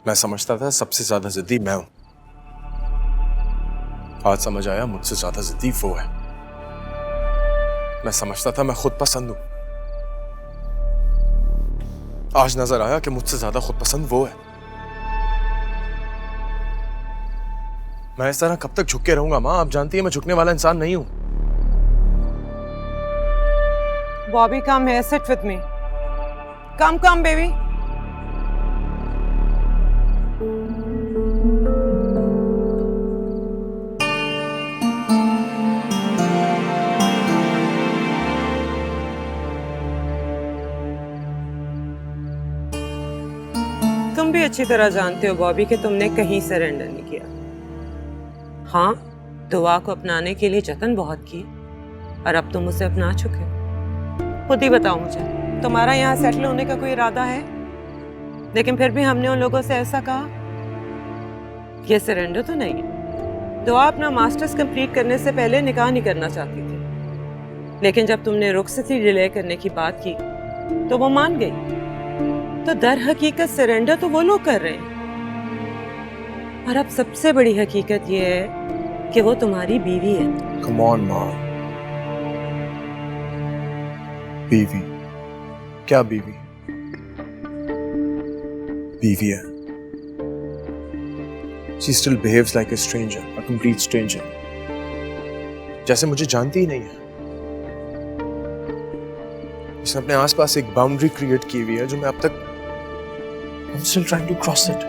मैं समझता था सबसे ज्यादा जिद्दी मैं हूं। आज समझ आया मुझसे ज्यादा जिद्दी वो है। मैं समझता था मैं खुद पसंद हूं। आज नजर आया कि मुझसे ज्यादा खुद पसंद वो है। मैं इस तरह कब तक झुक के रहूंगा मां? आप जानती है मैं झुकने वाला इंसान नहीं हूं। Bobby, come here, sit with me. Come, baby. तुम भी अच्छी तरह जानते हो बॉबी कि तुमने कहीं सरेंडर नहीं किया। हाँ, दुआ को अपनाने के लिए जतन बहुत की और अब तुम उसे अपना चुके हो। खुद ही बताओ मुझे, तुम्हारा यहाँ सेटल होने का कोई इरादा है? लेकिन फिर भी हमने उन लोगों से ऐसा कहा। ये सरेंडर तो नहीं है। दुआ अपना मास्टर्स कंप्लीट करने से पहले निकाह नहीं करना चाहती थी, लेकिन जब तुमने रुखसती डिले करने की बात की तो वो मान गई। तो दर हकीकत सरेंडर तो वो लोग कर रहे हैं। और अब सबसे बड़ी हकीकत ये है कि वो तुम्हारी बीवी है। Come on, मां। बीवी? क्या बीवी? बीवी है। She still behaves like a stranger, a complete stranger. जैसे मुझे जानती ही नहीं है। उसने अपने आसपास एक बाउंड्री क्रिएट की हुई है जो मैं अब तक I'm still trying to cross it.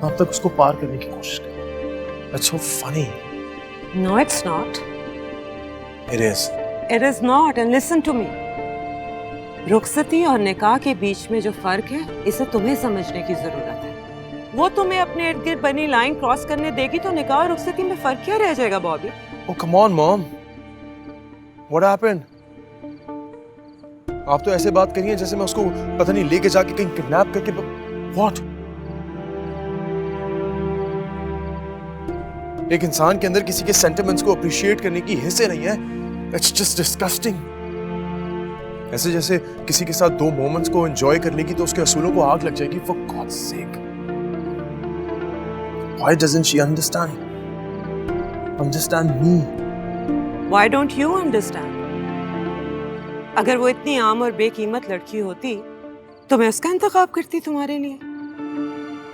मैं अब तक उसको पार करने की कोशिश कर रहा हूं। That's so funny. No, it's not. It is. It is not. And listen to me. रुखसती और निकाह के बीच में जो फर्क है, इसे तुम्हें समझने की जरूरत है। वो तुम्हें अपने इर्द गिर्द बनी लाइन क्रॉस करने देगी तो निकाह और रुखसती में फर्क क्या रह जाएगा Bobby? Oh, come on, Mom. What happened? आप तो ऐसे बात करिए जैसे मैं उसको पता नहीं लेके जाके कहीं किडनैप करके What? एक इंसान के अंदर किसी के सेंटिमेंट्स को अप्रिशिएट करने की हिस्से नहीं है। It's just disgusting. ऐसे जैसे किसी के साथ दो मोमेंट्स को एंजॉय कर लेगी तो उसके असूलों को आग लग जाएगी। For God's sake. Why doesn't she understand? Understand me. Why don't you understand? अगर वो इतनी आम और बेकीमत लड़की होती तो मैं उसका इंतखाब करती तुम्हारे लिए।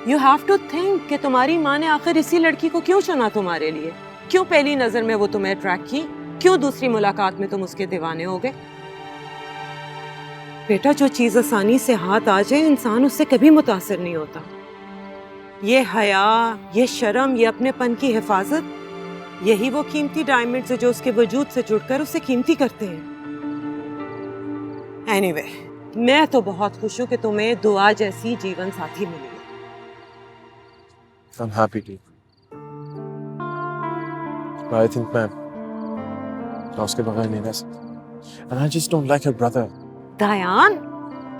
You have to think कि तुम्हारी माँ ने आखिर इसी लड़की को क्यों चुना तुम्हारे लिए? क्यों पहली नजर में वो तुम्हें अट्रैक्ट की? क्यों दूसरी मुलाकात में तुम उसके दीवाने हो गए? बेटा, जो चीज आसानी से हाथ आ जाए इंसान उससे कभी मुतासिर नहीं होता। ये हया, ये शर्म, ये अपनेपन की हिफाजत, यही वो कीमती डायमंड्स है जो उसके वजूद से जुड़कर उसे कीमती करते हैं। Anyway, मैं तो बहुत खुश हूँ कि तुम्हें दुआ जैसी जीवन साथी मिली है। I'm happy to. But I think मैं उसके बगैर नहीं रह सकता। And I just don't like her brother. Dayan,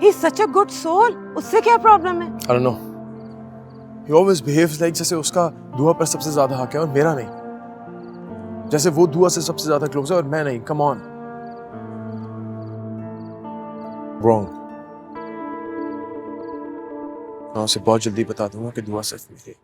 he's such a good soul. उससे क्या प्रॉब्लम है? I don't know. He always behaves like जैसे उसका दुआ पर सबसे ज्यादा हक है और मेरा नहीं। जैसे वो दुआ से सबसे ज्यादा क्लोज है और मैं नहीं। Come on. Wrong. मैं उसे बहुत जल्दी बता दूंगा कि दुआ सिर्फ मेरी है।